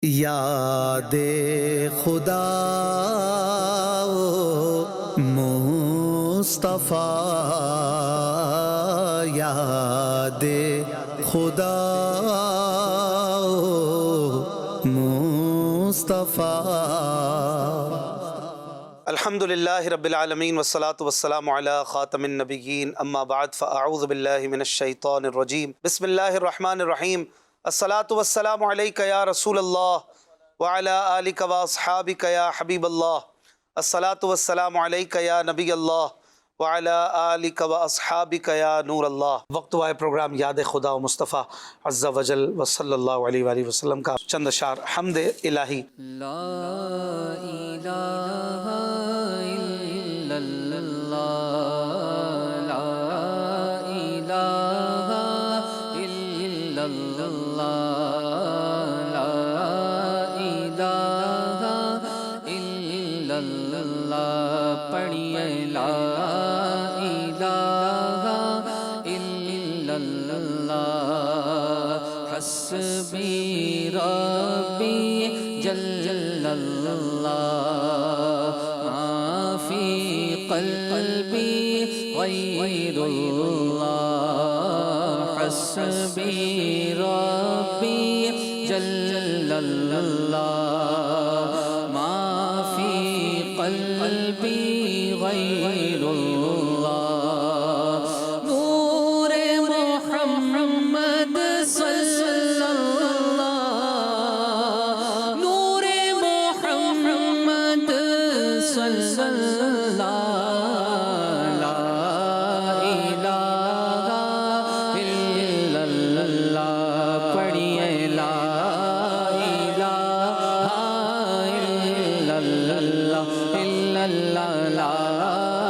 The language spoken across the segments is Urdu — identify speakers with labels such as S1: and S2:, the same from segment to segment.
S1: یاد خدا مصطفیٰ، یاد خدا مصطفیٰ۔
S2: الحمدللہ رب العالمین والصلاة والسلام علی خاتم النبیین، اما بعد فاعوذ باللہ من الشیطان الرجیم، بسم اللہ الرحمن الرحیم۔ الصلاة والسلام علیک یا رسول اللہ وعلی آلک واصحابک یا حبیب اللہ۔ الصلاة والسلام علیک یا نبی اللہ وعلی آلک واصحابک یا نور اللہ۔ وقت ہوا ہے پروگرام یاد خدا و مصطفیٰ عز و جل و صلی اللہ علیہ وآلہ وسلم کا چند اشعار حمد الہی۔
S3: لا الہ الا اللہ، لا الہ الا اللہ، لا الہ الا اللہ، پڑھیے لا الہ الا اللہ، حسبی ربی جل اللہ، ما فی قلبی غیر اللہ، حسبی ربی جل اللہ، ما فی قلبی غیر اللہ، نور محمد صلی اللہ، نور محمد صلی اللہ، لا الہ الا اللہ، پڑھیے لا الہ الا اللہ، الا اللہ، لا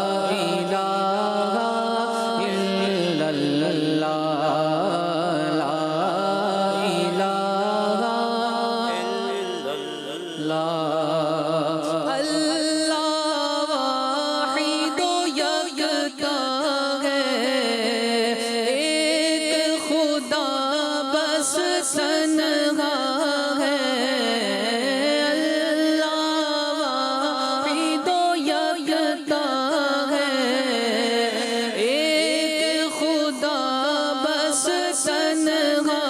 S3: الہ الا اللہ، لا الہ الا اللہ، اللہ واحد و یکتا ہے، ایک خدا بس تنہا ہے، اللہ واحد و یکتا ہے، ایک خدا بس تنہا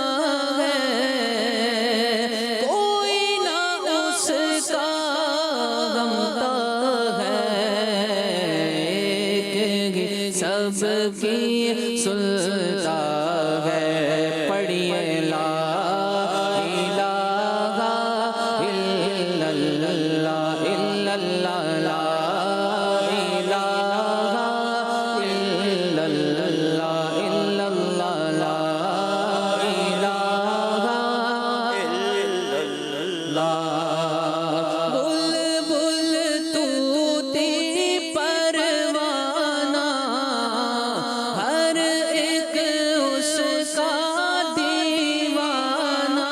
S3: ہے، کوئی نہ اس کا غمتا ہے، ایک ہی سب کی سلطا ہے، پڑھیے لا الہ الا اللہ، الا اللہ، لا الہ الا اللہ، الا اللہ، لا الہ الا اللہ، بلبل طوطی پروانہ، ہر ایک اس کا دیوانہ،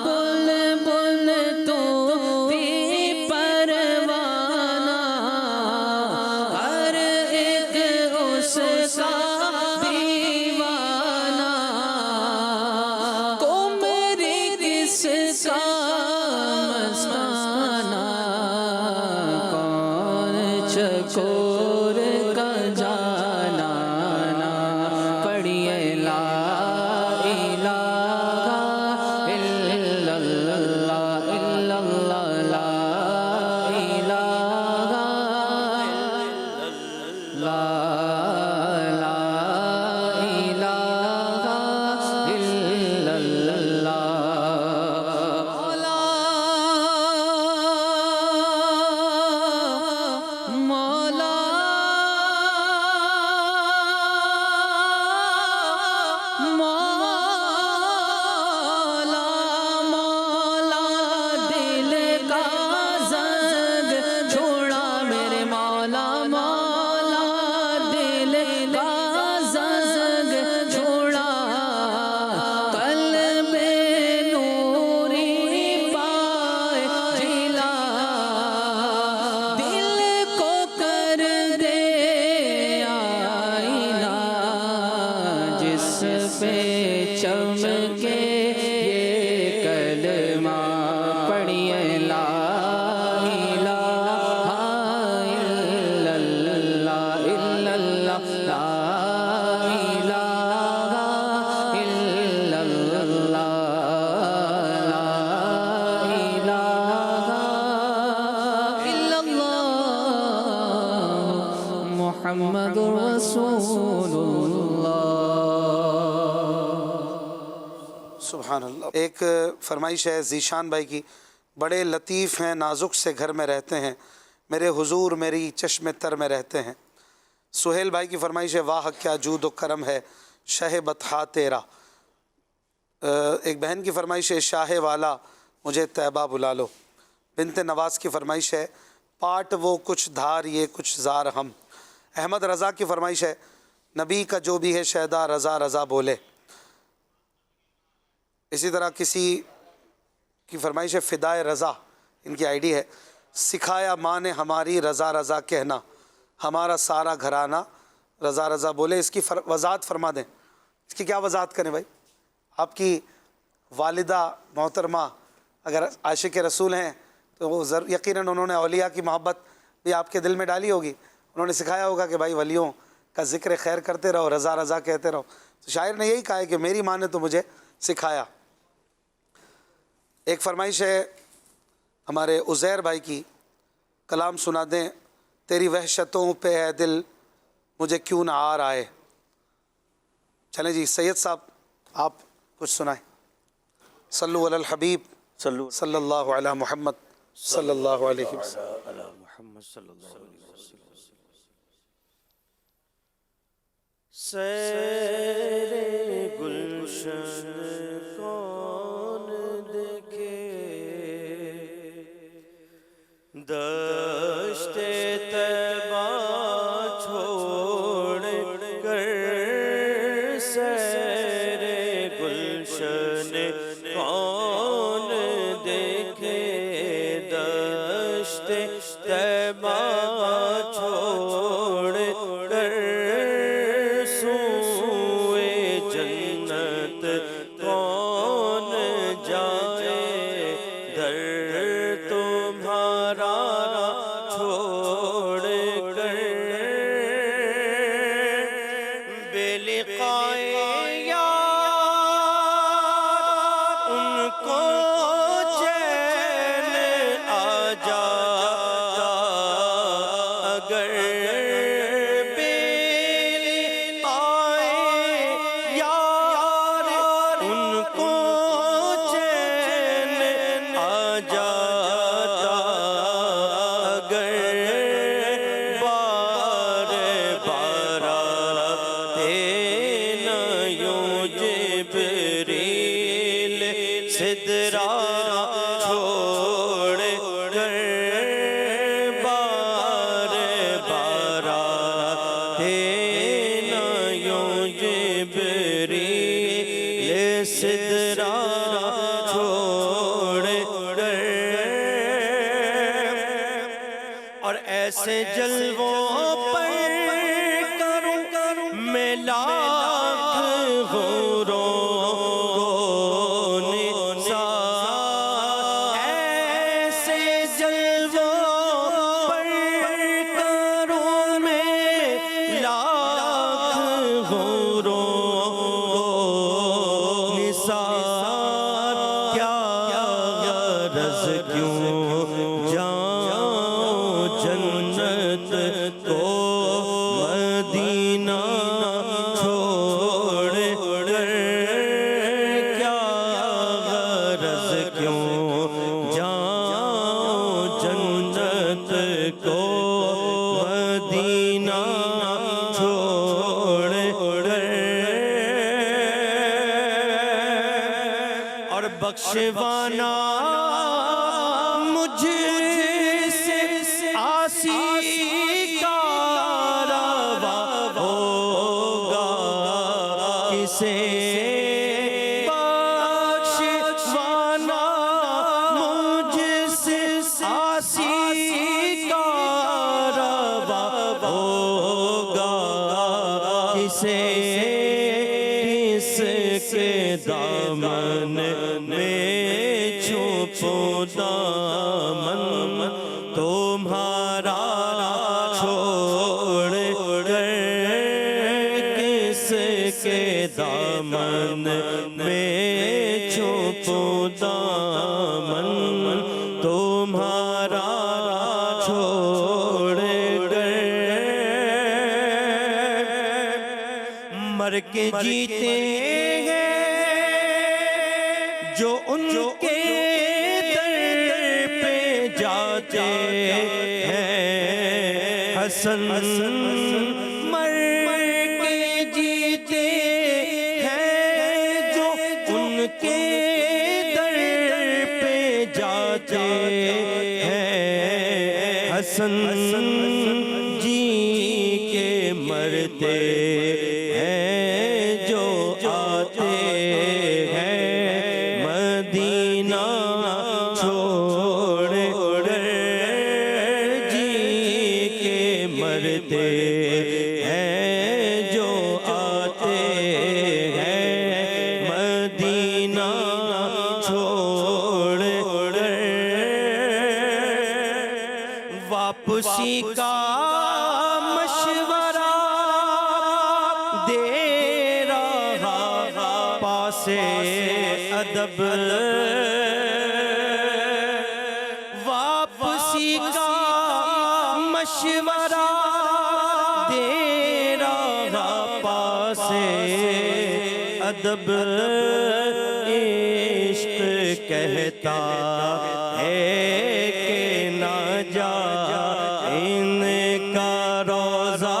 S3: بلبل طوطی پروانہ، ہر ایک اس کا دیوانہ، قمری کس کا مستانہ، کون چکور کا جانانا، پڑھیے لا الہ الا اللہ، الا اللہ، لا الہ لا الہ الا اللہ، মুহাম্মাদুর রাসূলুল্লাহ।
S2: سبحان اللہ۔ ایک فرمائش ہے ذیشان بھائی کی، بڑے لطیف ہیں نازک سے گھر میں رہتے ہیں، میرے حضور میری چشم تر میں رہتے ہیں۔ سہیل بھائی کی فرمائش ہے، واہ کیا جود و کرم ہے شہ بطحا تیرا۔ ایک بہن کی فرمائش ہے، شاہ والا مجھے طیبہ بلا لو۔ بنت نواز کی فرمائش ہے، پاٹ وہ کچھ دھار یہ کچھ زار ہم۔ احمد رضا کی فرمائش ہے، نبی کا جو بھی ہے شہدا رضا رضا بولے۔ اسی طرح کسی کی فرمائش ہے، فدائے رضا ان کی آئی ڈی ہے، سکھایا ماں نے ہماری رضا رضا کہنا، ہمارا سارا گھرانہ رضا رضا بولے۔ اس کی وضاحت فرما دیں، اس کی کیا وضاحت کریں بھائی؟ آپ کی والدہ محترمہ اگر عاشق رسول ہیں تو وہ یقیناً انہوں نے اولیاء کی محبت بھی آپ کے دل میں ڈالی ہوگی، انہوں نے سکھایا ہوگا کہ بھائی ولیوں کا ذکر خیر کرتے رہو، رضا رضا کہتے رہو۔ تو شاعر نے یہی کہا ہے کہ میری ماں نے تو مجھے سکھایا۔ ایک فرمائش ہے ہمارے عزیر بھائی کی، کلام سنا دیں، تیری وحشتوں پہ ہے دل مجھے کیوں نہ آر آئے۔ چلیں جی سید صاحب آپ کچھ سنائیں۔ صلو علی الحبیب صلی اللہ علی محمد صلی اللہ علیہ وسلم۔
S4: سیر گلشن کون دیکھے، دشت طیبہ چھوڑ کر سیر گلشن کون دیکھے، دشت طیبہ چھوڑ کر سوئے جنت کون جائے، در تمہارا چھوڑ کر بے لقائے یار ان کو چین آ جاتا، اگر بے لقائے یار ان کو چین آ جاتا، اگر بار بار آتے نہ یوں جبریل سدرا چھوڑ کر، بار بار آتے نہ یوں جبریل سدرا چھوڑ کر، اور ایسے جلووں پر کروں میں لاکھ غوروں کو نثار، ایسے جلووں پر کروں میں لاکھ غوروں کو نثار، کیا غرض کیوں جاؤں جنت کو مدینہ چھوڑ کر، کیا غرض کیوں جاؤں جنت کو مدینہ چھوڑ کر، اور بخشوانا مجھ سے آسی کا روا ہوگا، کسے بخشوانا مجھ سے آسی کا روا ہوگا، کسے کس کے دامن میں چھپوں دامن تمہارا چھوڑ کر، کس کے دامن میں چھپوں دامن تمہارا چھوڑ کر، کے جیتے ہیں جو ان کے در پہ جاتے ہیں حسن مر کے جیتے ہیں جو ان کے در پہ جاتے ہیں حسن جی کے مرتے ہیں جو آتے ہیں مدینہ چھوڑ کر جی کے مرتے ہیں جو آتے ہیں مدینہ چھوڑ کر واپسی کا مشورہ دے رہا پاسے ادب واپسی کا مشورہ دے رہا پاسے ادب عشق کہتا ہے کہ نہ جا ان کا روزہ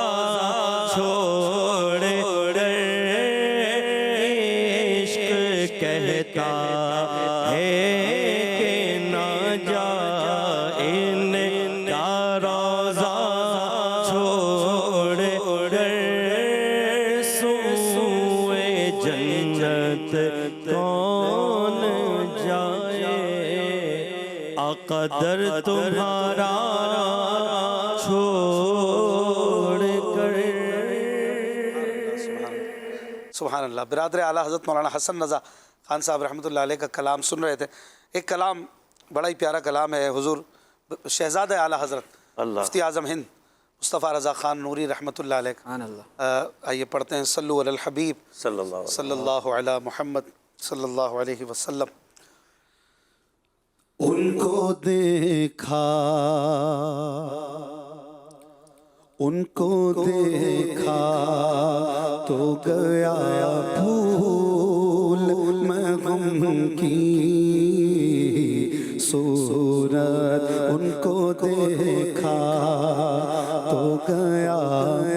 S4: چھوڑ کر عشق کہتا ہے کہ نہ جا ان کا روزہ چھوڑ کر سوئے جنت کون جائے قدر تمہارا چھوڑ کر
S2: سبحان اللہ. برادر اعلیٰ حضرت مولانا حسن رضا خان صاحب رحمۃ اللہ علیہ کا کلام سن رہے تھے. ایک کلام بڑا ہی پیارا کلام ہے حضور شہزادہ اعلیٰ حضرت مفتی اعظم ہند مصطفیٰ رضا خان نوری رحمۃ اللہ علیہ. آئیے پڑھتے ہیں صلو علی الحبیب صلی اللہ علی محمد صلی اللہ علیہ وسلم.
S1: ان کو دیکھا تو گیا بھول میں غم کی صورت ان کو دیکھا تو گیا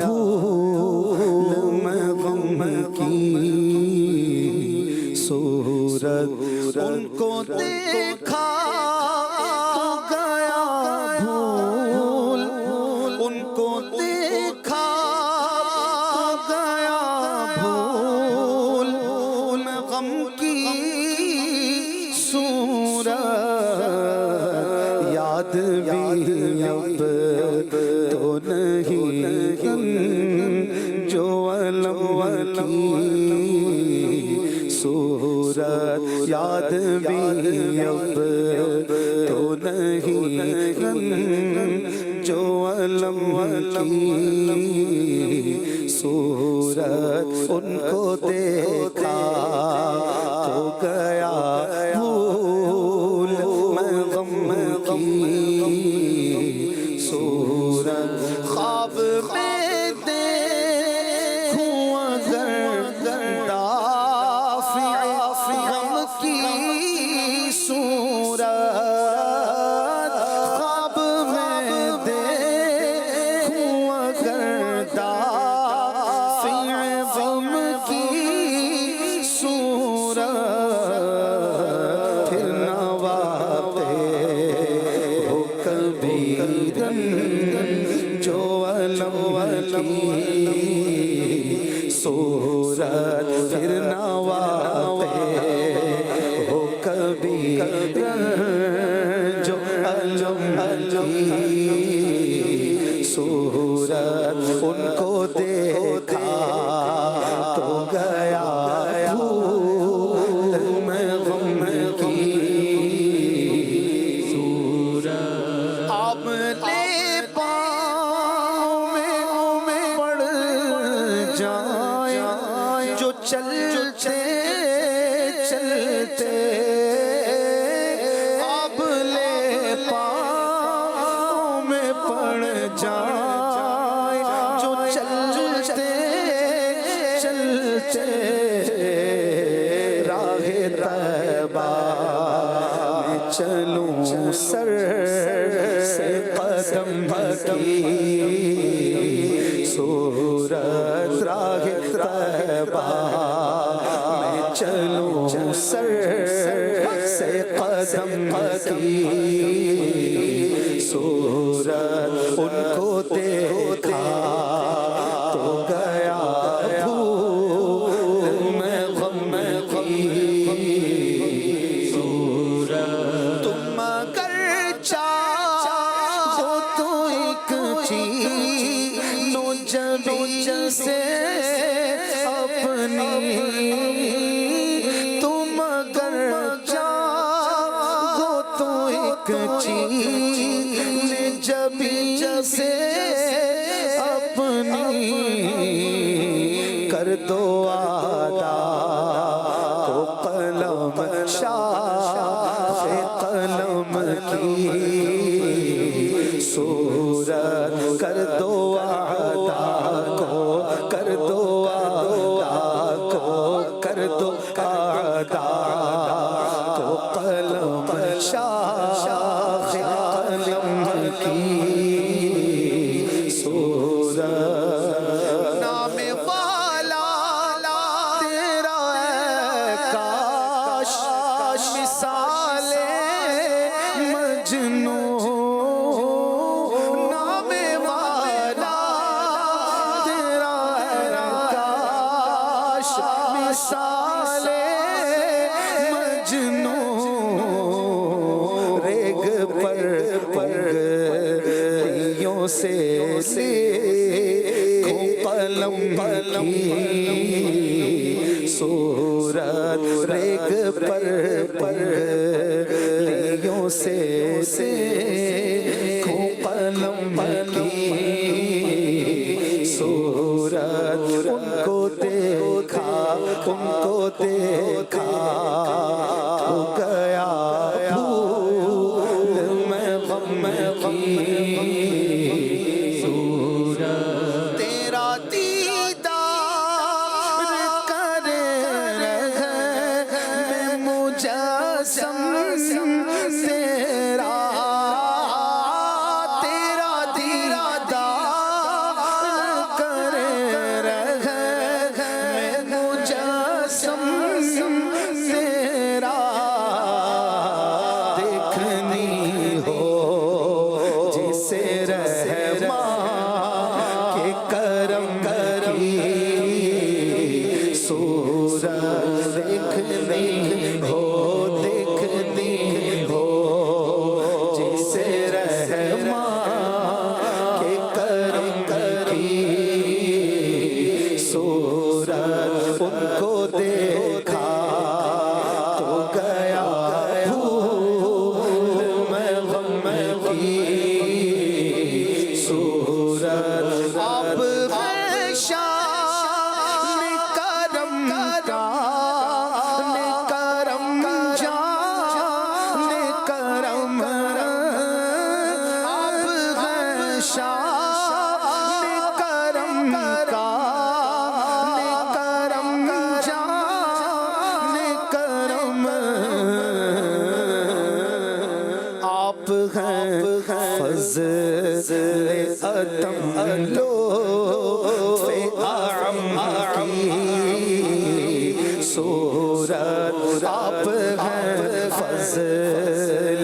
S1: بھول میں غم کی صورت ان کو دیکھا یاد بھی اب تو نہیں جو علم کی صورت یاد بھی اب تو نہیں جو علم کی صورت ان کو دیکھا تو گیا صورت خواب میں دیکھوں اگر دافع غم کی صورت خواب میں دیکھوں اگر دافع غم کی صورت پھر نہ جو علم کی صورت پھر نہ واقع ہو کبھی جو علم کی صورت ان کو دیکھا تو گیا بھول میں غم کی صورت آپ نے چلتے چلوں سر سے قدم کی صورت راہ طیبہ میں چلوں سر سے قدم کی صورت ان کو دیکھا تو گیا بھول میں غم کی صورت تم اگر چاہو تو ایک چینو جبین سے اپنی تم اگر چاہو تو ایک چین جبین سے اپنی کر دو آدھا کو قلم شاہ قلم کی صورت کر دو آدھا کو کر دو آدھا کو کر دو آدھا کو قلم شاہ قلم کی صورت نام والا تیرا ہے کاش مثال مجنوں نام والا تیرا ہے کاش مثال مجنوں ریگ پر پگڑیوں سے قلم کی صورت ریگ پر پگڑیوں سے قلم کی صورت ان کو دیکھا تو گیا بھول میں غم کی صورت تیرا دیدار کرے رہے میں مجسم تیرا تیرا دیدار کرے رہے میں مجسم تیرا دیکھنی ہو جسے رحمان کے کرم کی صورت دیکھنی ہو جسے رحمان کے کرم کی صورت ان کو دیکھا تو گیا بھول میں غم کی صورت اب ہے شان کرم جان کرم اب ہے شان کرم جان کرم آپ ہیں فضل عدم لطف اعم کی صورت آپ ہیں فضل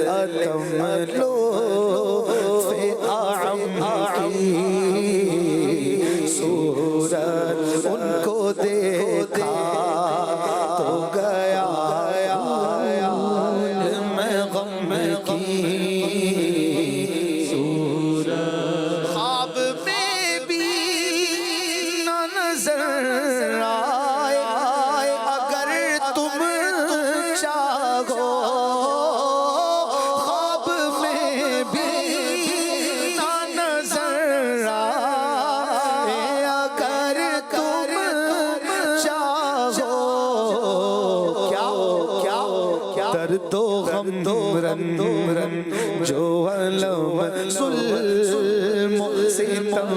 S1: عدم لطف اعم کی صورت ان کو دیکھا تو گیا بھول میں غم کی صورت خواب میں بھی نہ نظر آئے اگر تم چاہو خواب میں بھی نہ نظر آئے اگر تم چاہو کیا درد و غم رن جو علم ظلم و ستم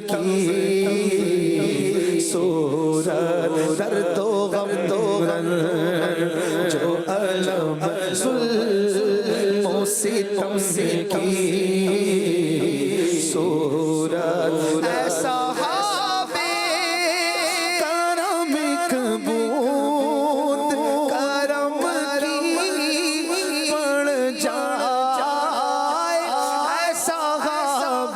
S1: کی صورت درد و غم رن جو علم ظلم ستم کی صورت ایسا کرم بوند کرم کی پڑ جائے ایسا کرم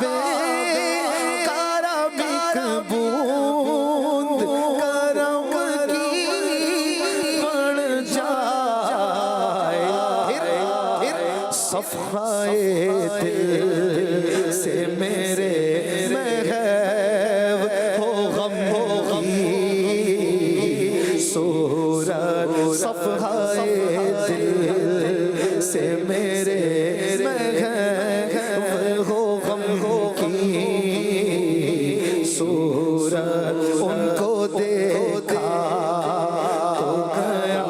S1: بوند کرم کی پڑ جائے صفحائے دل سے میرے محو ہو غم کی صورت صفحائے دل سے میرے محو ہو غم کی صورت ان کو دیکھا تو گیا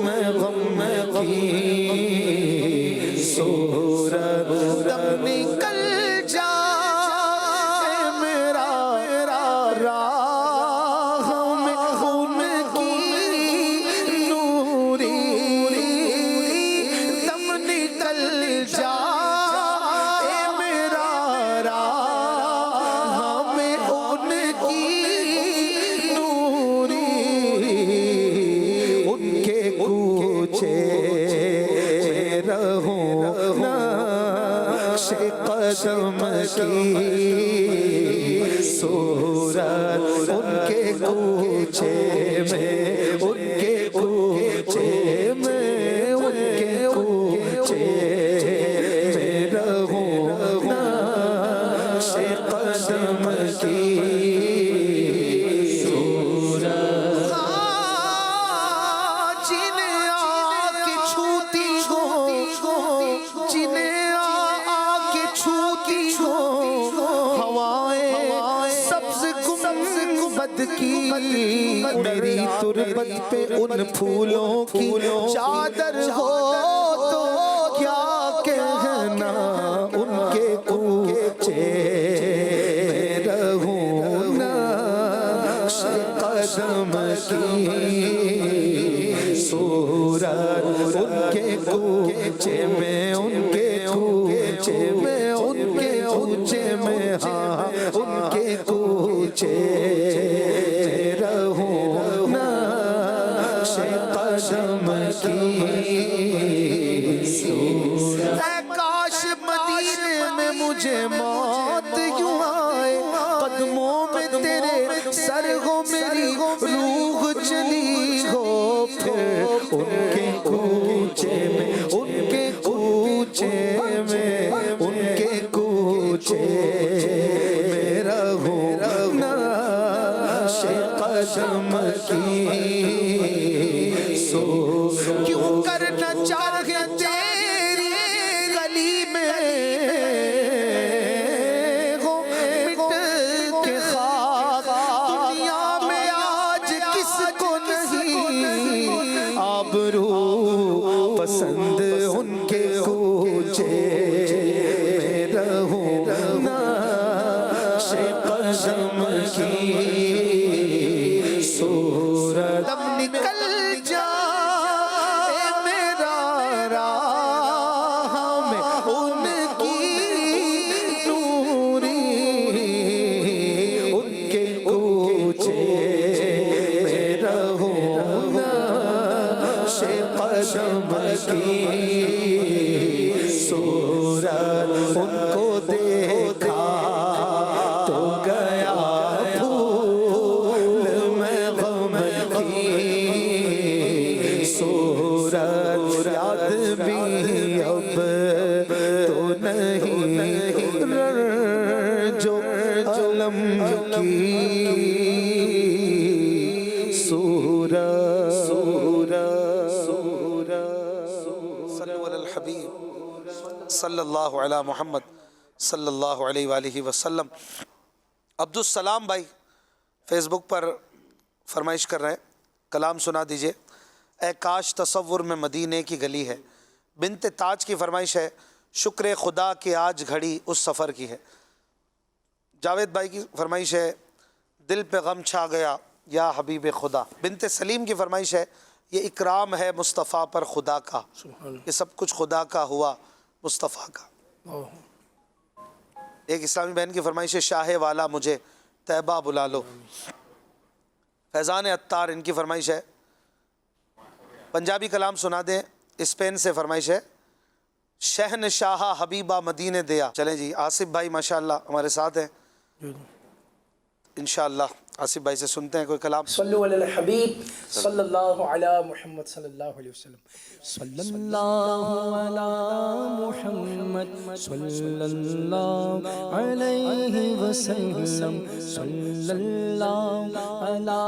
S1: میں غم کی صورت دم نکل جائے میرا راہ میں خون کی نوری دم نکل جائے میرا راہ میں خون کی نوری ان کے کوچے رہوں نقش قدم کی صورت ان کے کوچے میں ان کے کوچے میں ان کے کوچے میں رہوں نقش قدم کی میری تربت پہ ان پھولوں کی چادر ہو تو کیا کہنا ان کے کوچے میں رہوں نقش قدم کی صورت ان کے کوچے میں ان کے کوچے میں ان کے کوچے میں ہاں ان کے کوچے قدم کی کاش مدینے میں مجھے موت یوں آئے قدموں میں تیرے سر ہو میری روح چلی ہو پھر ان کے کوچے میں ان کے کوچے میں ان کے کوچے میں رہوں نقش قدم کی کیوں کرنا چاہے تیری گلی میں ہو مٹ کے خاک دنیا میں آج کس کو نہیں آبرو پسند ان کے کوچے میں رہوں نقش قدم کی صورت دم نکل صورت ان کو دیکھا تو گیا پھول میں غم کی صورت یاد بھی اب تو نہیں جو علم کی صورت
S2: صلی اللہ علیہ محمد صلی اللہ علیہ وآلہ وسلم. عبدالسلام بھائی فیس بک پر فرمائش کر رہے ہیں, کلام سنا دیجئے. اے کاش تصور میں مدینے کی گلی ہے. بنت تاج کی فرمائش ہے, شکر خدا کہ آج گھڑی اس سفر کی ہے. جاوید بھائی کی فرمائش ہے, دل پہ غم چھا گیا یا حبیب خدا. بنت سلیم کی فرمائش ہے, یہ اکرام ہے مصطفیٰ پر خدا کا، یہ سب کچھ خدا کا ہوا مصطفیٰ کا۔ ایک اسلامی بہن کی فرمائش ہے شاہ والا مجھے طیبہ بلا لو۔ فیضان عطار ان کی فرمائش ہے پنجابی کلام سنا دیں۔ اسپین سے فرمائش ہے شہنشاہ حبیبہ مدینے دیا۔ چلیں جی، آصف بھائی ماشاءاللہ ہمارے ساتھ ہیں، انشاءاللہ آصف بھائی سے سنتے ہیں کوئی کلام۔
S5: صلو علی الحبیب صلی اللہ علی محمد صلی اللہ علیہ وسلم۔ صلی اللہ علی محمد صلی اللہ علیہ وسلم۔ صلی اللہ علی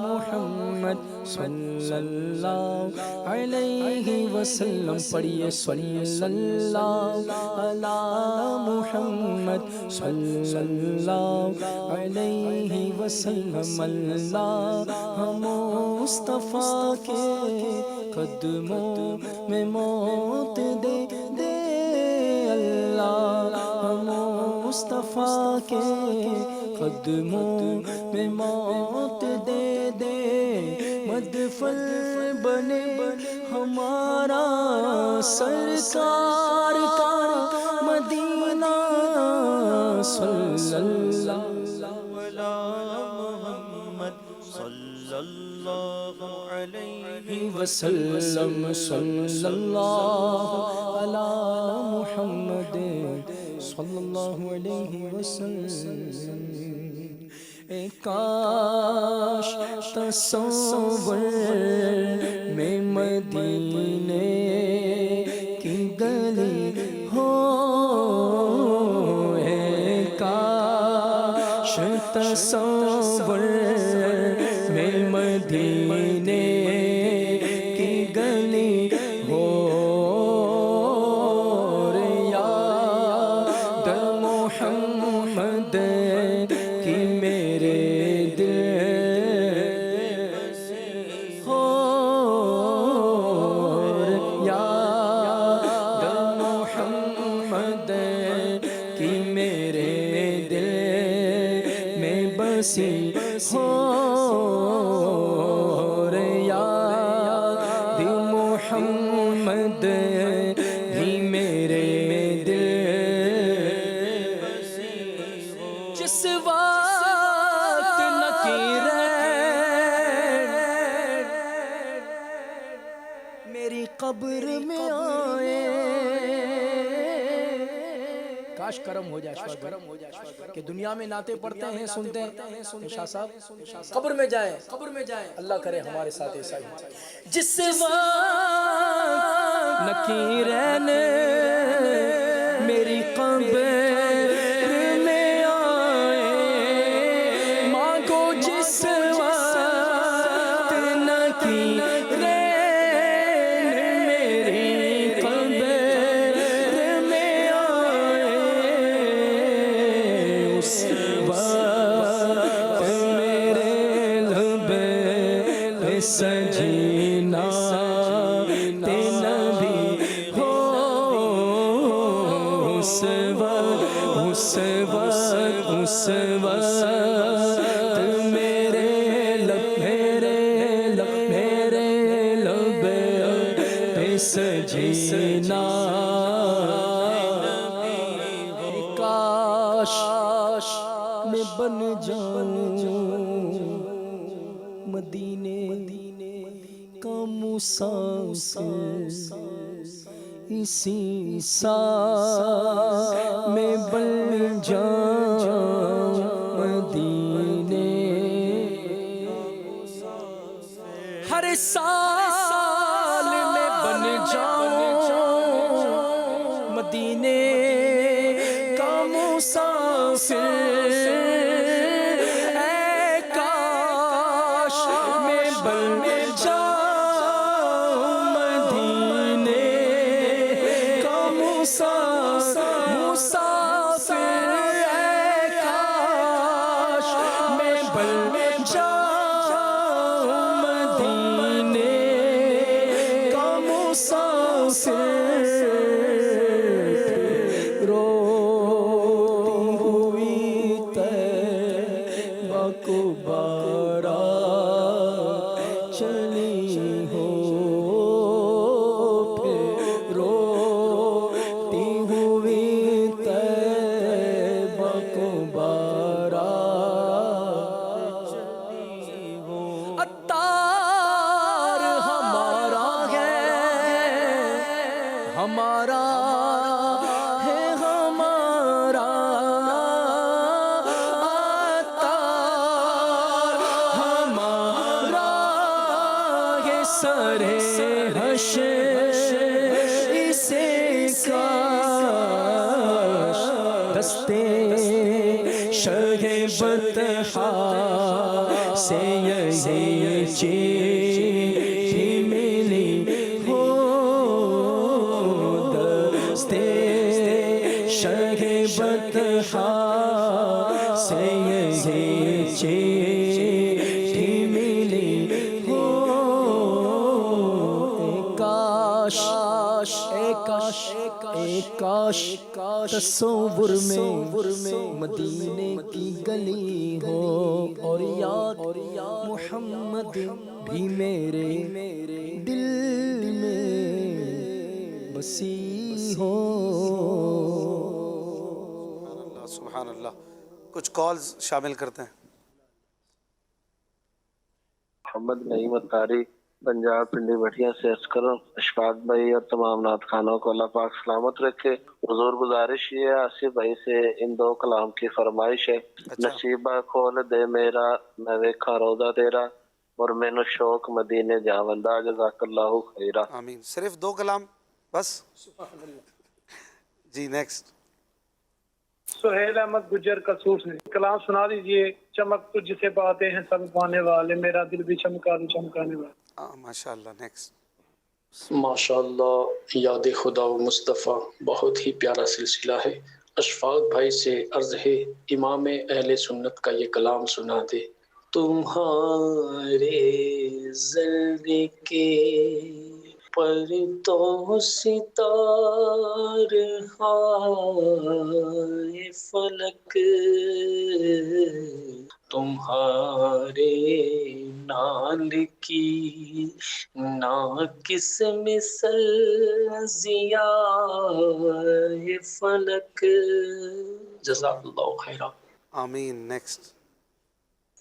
S5: محمد صلی اللہ علیہ وسلم۔ پڑھیے صلی اللہ علی محمد صلی اللہ علیہ وسلم۔ اللہ مصطفیٰ کے قدموں میں موت دے دے، اللہ مصطفیٰ کے قدموں میں موت دے دے، مدفن بنے ہمارا سرکار کا مدینہ۔ صلی اللہ
S4: صلی اللہ علیہ
S5: وسلم۔ صلی اللہ علی محمد صلی اللہ علیہ وسلم۔ اے کاش تصور میں مدینے کی گلی ہو، اے کاش تصور میں مدینے کی گلی ہو، یاد محمد کی میرے دل ہو، یاد محمد کی میرے دل میں بسی ہو، یاد محمد ہی میرے دل جس وقت نکیریں میری قبر میں آئے، کاش کرم ہو جائے کہ دنیا میں نعتیں پڑھتے ہیں سنتے ہیں شاہ صاحب، قبر میں جائیں اللہ کرے ہمارے ساتھ ایسا ہی۔ جس وقت نکیرین میری قبر میں آئے، مانگو جس وقت نکیرین میری قبر میں آئے، اس وقت میرے لب پہ سجینا نبی ہو، اس وقت میرے لب پہ سجینا، کاش میں بن جاؤں مدینے کا مسافر، اسی سال میں بن جاؤں مدینے، ہر سال میں بن جاؤں مدینے کا مسافر، اے کاش میں بن جاؤں مدینے کا مسافر، اے کاش میں بن جاؤں مدینے کا مسافر، روتی ہوئی طیبہ کو بارات چلی ہو، ہمارا ہے ہمارا عطار، ہمارا ہے سرے حشر اسے کاش دستے شہ بطحا سے یہ چیٹھی ملی ہو، دستے شہ بطحا سے یہ چیٹھی ملی ہو، کاش اے کاش اے کاش تصور میں مدینے کی گلی ہو، اور یاد محمد بھی میرے دل میں بسی ہو۔
S2: سبحان اللہ۔ کچھ کالز شامل کرتے ہیں۔
S6: محمد نعیم اتاری پنجاب پنڈی بٹھیا سے عرض کروں، اشفاق بھائی اور تمام نعت خانوں کو اللہ پاک سلامت رکھے۔ حضور گزارش یہ ہے آصف بھائی سے ان 2 کلام کی فرمائش ہے۔ نصیبہ کھول دے میرا میں ویکھاں روضہ تیرا، اور مینوں شوق مدینے جاوندا، جزاک اللہ خیرہ۔
S2: آمین۔ صرف 2 کلام بس؟ جی نیکسٹ۔
S7: سہیل احمد گجر قصور سے کلام سنا دیجئے، چمک تجھ سے باتیں ہیں سب پانے والے، میرا دل بھی چمکا دو چمکانے والے۔
S2: ماشاء اللہ۔ نیکسٹ۔
S8: ماشاء اللہ، یاد خدا و مصطفیٰ بہت ہی پیارا سلسلہ ہے۔ اشفاق بھائی سے عرض ہے امام اہل سنت کا یہ کلام سنا دے۔ تمہارے ذرے کے پر تو ستار ہائے فلک، تمہارے نال کی نہ کس مثل ضیاء فلک، جزاک اللہ خیرہ۔
S2: آمین۔ نیکسٹ۔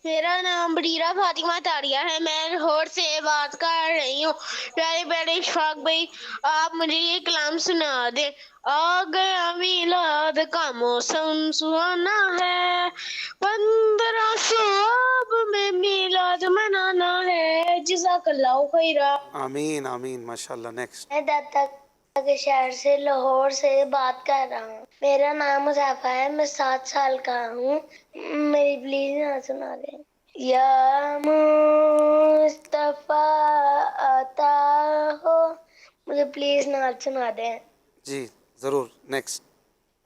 S9: میرا نام بریرہ فاطمہ تاریہ ہے، میں لاہور سے بات کر رہی ہوں۔ پیارے پیارے اشفاق بھائی، آپ مجھے یہ کلام سنا دیں۔ آ گیا میلاد کا موسم سہانا ہے، 1500 میں میلاد منانا ہے، جزاک اللہ خیرہ۔
S2: آمین آمین۔ ماشاء اللہ۔ نیکسٹ۔
S9: میں داتا کے شہر سے لاہور سے بات کر رہا ہوں۔ میرا نام مصطفیٰ ہے، میں 7 سال کا ہوں۔ میری پلیز نہ سنا دیں۔ یا مصطفیٰ آتا ہو، مجھے پلیز نہ سنا دیں۔
S2: جی ضرور۔ نیکسٹ۔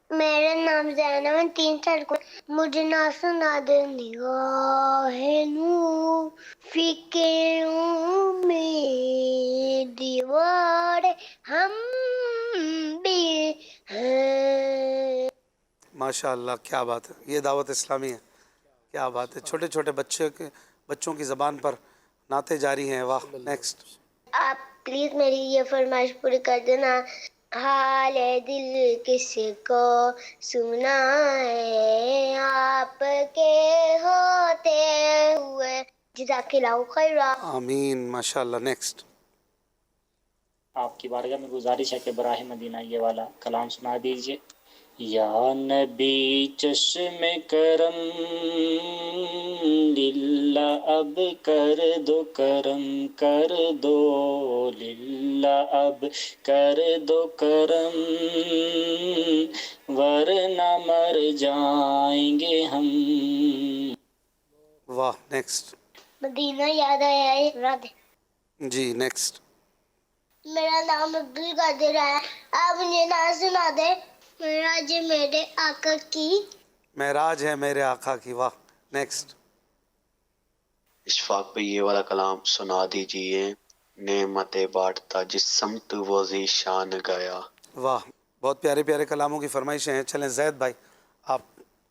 S9: میرا نام زینب ہے، 3 سال کا، مجھے نہ سنا دیں۔ نگاہ نور فکروں میں دیوار ہم بھی ہیں۔
S2: ماشاء اللہ، کیا بات ہے، یہ دعوت اسلامی ہے، کیا بات ہے۔ چھوٹے چھوٹے بچوں کی زبان پر نعتیں جاری ہیں، واہ۔ نیکسٹ۔
S9: آپ پلیز میری یہ فرمائش پوری کر دینا۔ حال دل کس کو سنائے آپ کے ہوتے ہوئے، جزاک اللہ خیرہ۔
S2: آمین۔ ماشاء اللہ۔ نیکسٹ۔
S10: آپ کی بارگاہ میں گزارش ہے کہ براہ مدینہ یہ والا کلام سنا دیجیے۔ یا نبی چشم کرم للہ اب کر دو کرم، کر دو للہ اب کر دو کرم، ورنہ مر جائیں گے ہم۔
S2: واہ۔ نیکسٹ۔
S9: مدینہ یاد آیا ہے، سنا دیں۔
S2: جی نیکسٹ۔
S9: میرا نام عبد القادر ہے، آپ مجھے نام سنا دیں۔ معراج میرے آقا کی،
S2: معراج ہے میرے آقا کی، واہ۔ نیکسٹ۔
S6: اشفاق پہ یہ والا کلام سنا دیجئے۔ نعمت بانٹتا جس سمت وہ ذیشان گیا۔
S2: واہ، بہت پیارے پیارے کلاموں کی فرمائشیں ہیں۔ چلیں زید بھائی آپ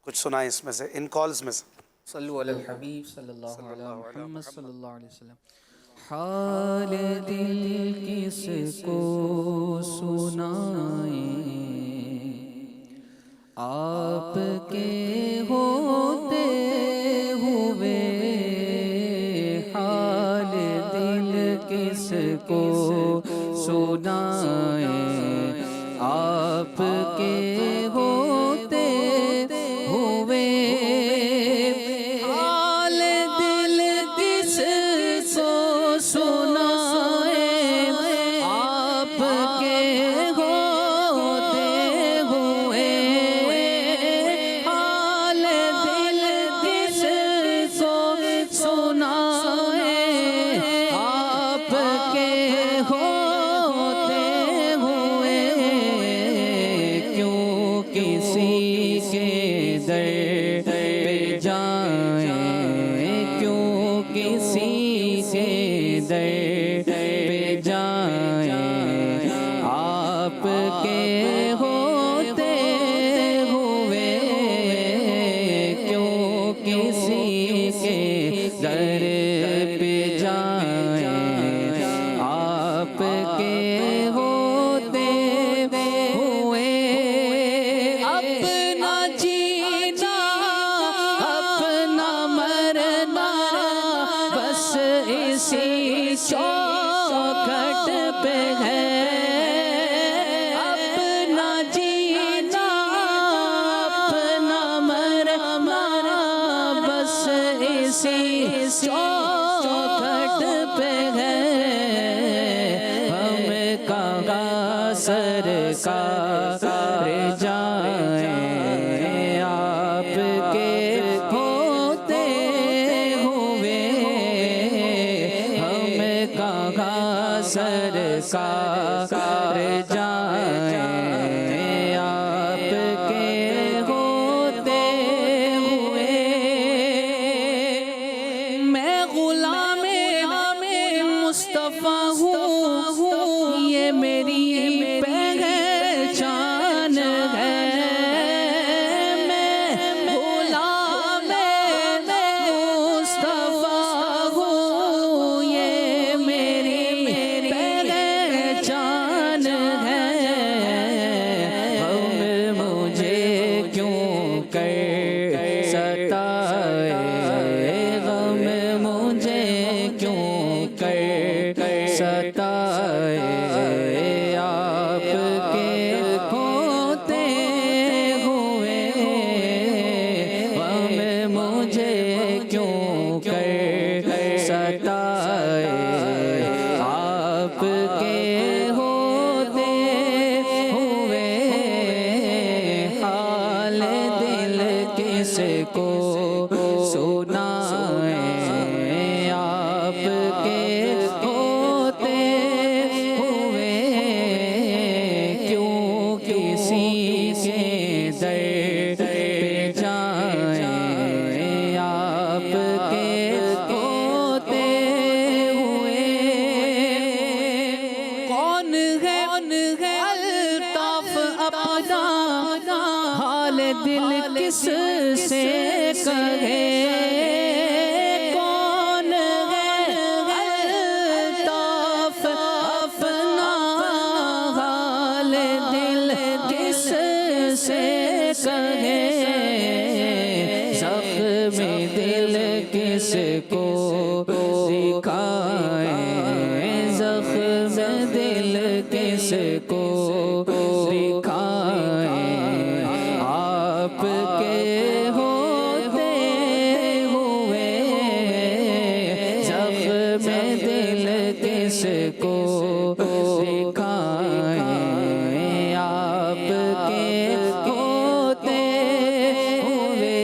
S2: کچھ سنائیں اس میں سے، ان کالز میں سے۔
S3: صلو علی الحبیب صلی اللہ علیہ محمد صلی اللہ علیہ وسلم۔ حال دل کس کو سنائیں، آپ کے ہوتے ہوئے، حال دل کس کو سنائیں آپ کے ہوتے ہوئے حال دل کس کو سنائیں آپ کے ہوتے ہوئے حال دل کس کو سنائیں آپ کے ہوتے ہوئے کیوں کسی کے در پہ جائیں کیوں کسی کے در پہ جائیں آپ کے ہوتے ہوئے کیوں کسی کے در پہ جائیں آپ کے ہوتے ہوئے اپنا جینا اپنا مرنا بس اسی چوکھٹ پہ ہے اپنا جینا اپنا مرنا بس اسی چوکھٹ پہ ہے ہم کہاں سرکار جائیں آپ کے ہوتے ہوئے ہم کہاں سرکار جائیں آپ کے ہوتے ہوئے میں غلام مصطفیٰ ہوں یہ میری پہچان ہے میں غلام مصطفیٰ ہوں یہ میری پہچان ہے غم مجھے کیوں کر ستائے غم مجھے کیوں کر ستائے آپ کے ہوتے ہوئے غم مجھے کیوں کر ستائے آپ کے ہوتے ہوئے حال دل کس کو سنائیں آپ کے ہوتے ہوئے کیوں کسی کے در پہ جائیں آپ کے ہوتے ہوئے کون ہے الطاف اپنا حال دل کس سے کہے کون ہے الطاف اپنا حال دل کس سے کہے زخم دل کس کو دکھائیں زخم دل کس کو دکھائیں آپ کے ہوتے ہوئے زخم دل کس کو دکھائیں آپ کے ہوتے ہوئے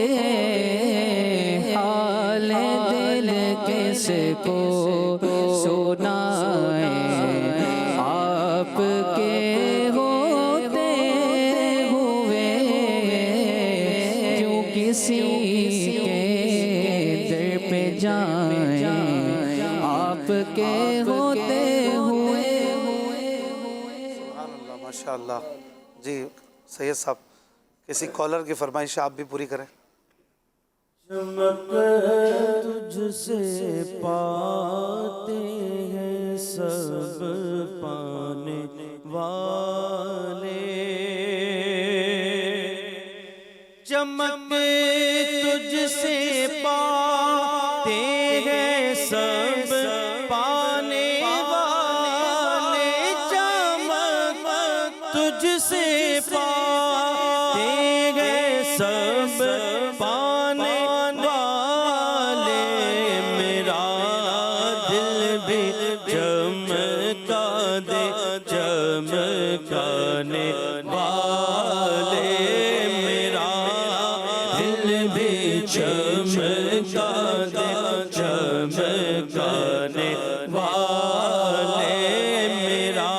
S3: حال دل کس کو سنائیں آپ کے ہوتے ہوئے کیوں کسی کے در پہ جائیں آپ کے ہوتے ہوئے
S2: سبحان اللہ ماشاء اللہ جی سید صاحب کسی کالر کی فرمائش آپ بھی پوری کریں
S4: چمک تجھ سے پاتے ہیں سب پانے والے چمک تجھ سے پاتے ہیں سب پانے والے تجھ سے پاتے ہیں سب پانے والے، میرا دل بھی چمکا دے چمکانے والے، میرا دل بھی چمکا دے چمکانے والے، میرا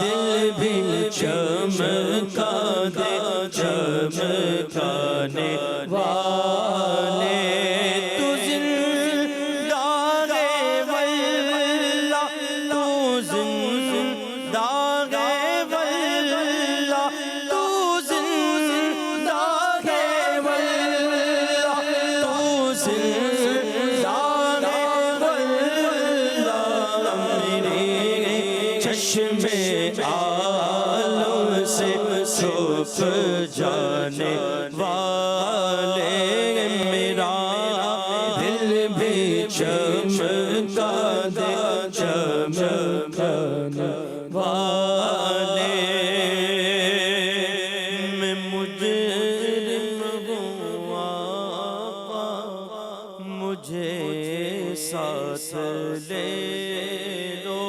S4: دل بھی چمکا دے چمکانے والے، تو زندہ ہے واللہ، تو زندہ ہے واللہ، تو زندہ ہے واللہ، تو زندہ ہے واللہ، میرے چشم عالم سے چھپ جانے والے، میرا دل بھی چمکا دے چمکانے والے، میں مجرم ہوں آقا مجھے ساتھ لے لو،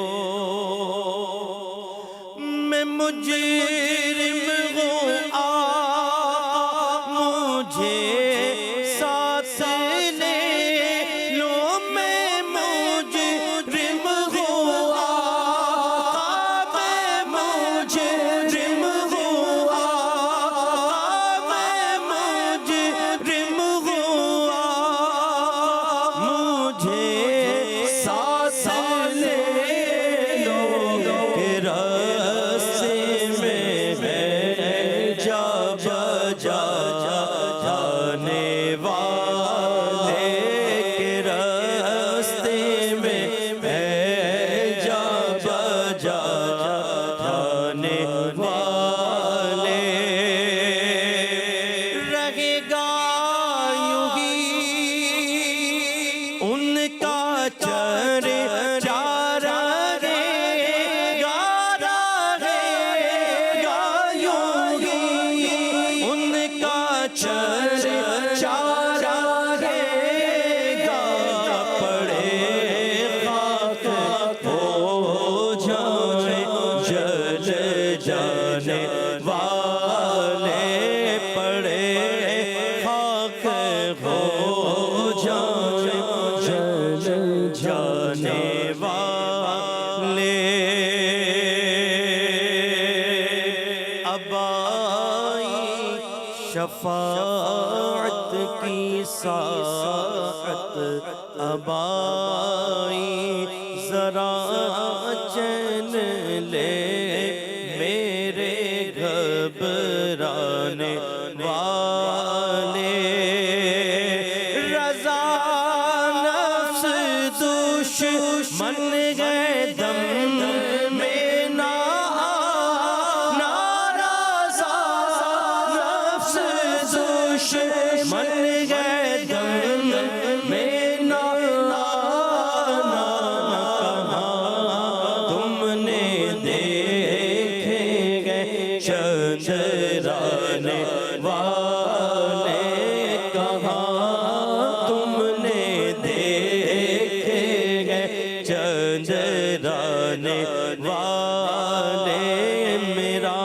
S4: میں مجرم ہوں آقا مجھے ساتھ لے لو، میں مجرم ہوں آقا، میں مجرم ہوں آقا، میں مجرم ہوں آقا، مجھے ساتھ لے لو، کہ راستے میں ہے جا جانے والے، کہ راستے میں ہے جا جانے والے، رہے گا یوں ہی ان کا چرچا رہے گا یوں ہی ان کا چرچا رہے گا، پڑے خاک ہو جائے جل جانے والے، پڑے خاک ہو جائے جل جانے والے، اب آئی شفاعت کی ساعت، اب آئی ذرا چین لے میرے گھبرانے والے، رضا نفس دشمن گئے دم میں ناراض، نفس دشمن گئے دم میں تم نے دیکھے گئے چندرانے والے، کہاں تم نے دیکھے گئے چندرانے والے، میرا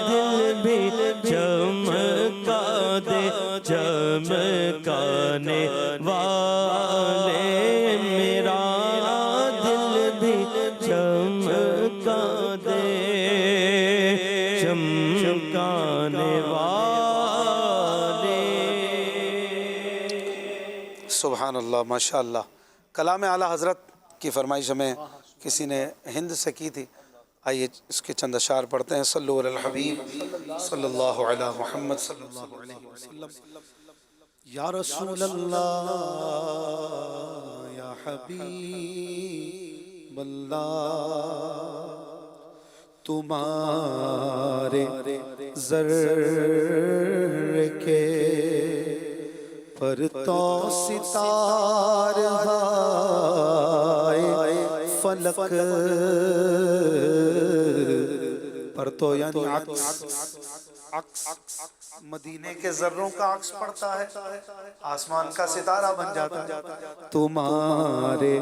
S4: دل بھی چمکا دے چمکانے والے، میرا دل بھی چمکا دے چمکانے والے۔
S2: سبحان اللہ، ماشاء اللہ۔ کلام اعلیٰ حضرت کی فرمائش ہمیں کسی نے ہند سے کی تھی، آئیے اس کے چند اشعار پڑھتے ہیں۔ صلو علی الحبیب صلی اللہ علی محمد صلی اللہ علیہ وسلم۔ یا رسول اللہ یا حبیب اللہ، تمہارے ذرے کے پر تو ستار ہائے فلک پر تو یعنی عکس مدینے کے ذروں کا عکس پڑتا ہے، آسمان کا ستارہ بن جاتا ہے۔
S1: تمہارے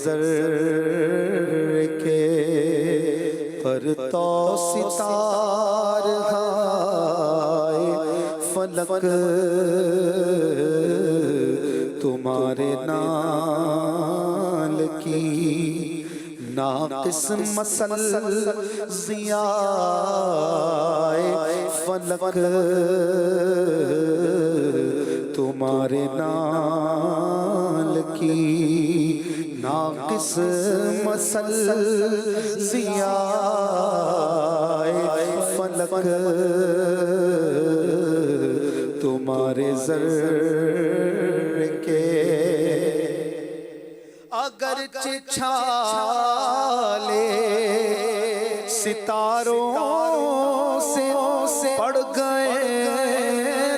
S1: ذر کے پر تو ستار ہائے فلک، تمہارے نال کی ناقص مسل ضیاء فلک، تمہارے نال کی ناقص مسل ضیاء فلک، تمہارے ذر کے اگرچہ چھالے ستاروں سے پڑ گئے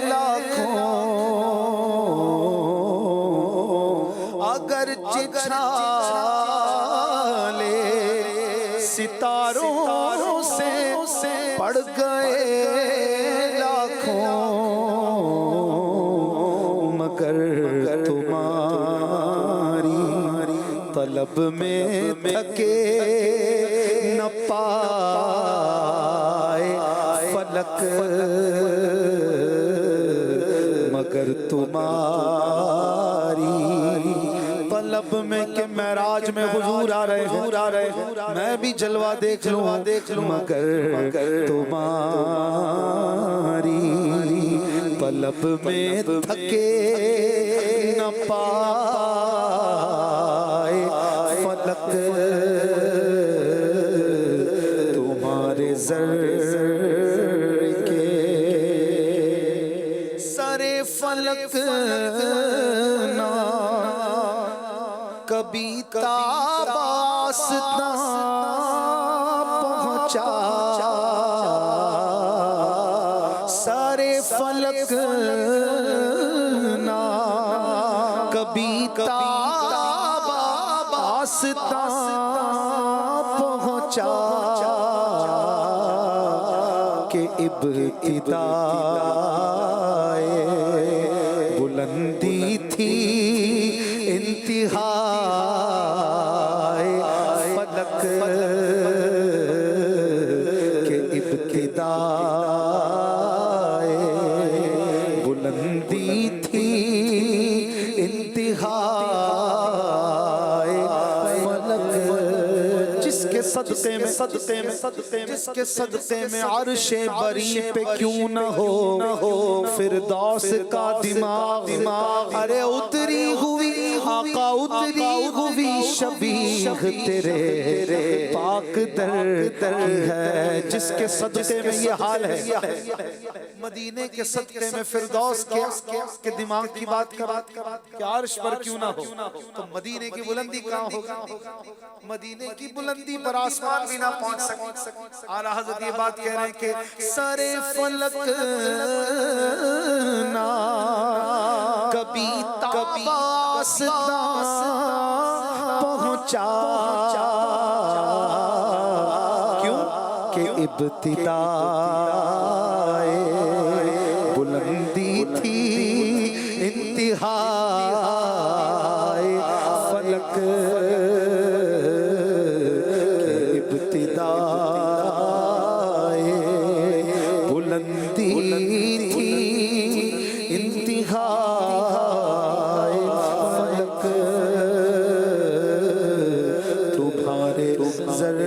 S1: لاکھوں، اگرچہ چھالے ستاروں سے پڑ گئے لاکھوں، مگر تمہاری طلب میں تھکے نہ پائے فلک، مگر تمہاری طلب میں کہ معراج میں حضور آ رہے ہیں، میں بھی جلوہ دیکھ لوں، مگر تمہاری طلب میں تھکے نہ پائے فلک، تمہارے ذر کے سر فلک نہ کبھی تاب آستاں پہنچا، سر فلک نہ کبھی تاب آستاں پہنچا، کہ ابتدائے بلندی تھی انتہائے فلک، کہ ابتدائے بلندی تھی انتہائے فلک، جس کے صدقے میں جس کے صدقے میں عرش بری پہ کیوں نہ ہو فردوس کا دماغ، ارے اتری ہوئی آقا اتری ہوئی شبیہ تیرے پاک در کی ہے، جس کے صدقے میں یہ حال ہے۔ مدینے کے صدقے میں فردوس کے دماغ کی بات کرا کہ عرش پر کیوں نہ ہو، تو مدینے کی بلندی کہاں ہوگا؟ مدینے کی بلندی پر آسمان بھی نہ پہنچ سکے۔ اعلیٰ حضرت یہ بات کہہ رہے ہیں کہ سر فلک نہ کبھی تاب آستاں پہنچا، کیوں کہ ابتدائے بلندی تھی انتہائے فلک، ابتدائے بلندی تھی انتہائے فلک، تمہارے ذر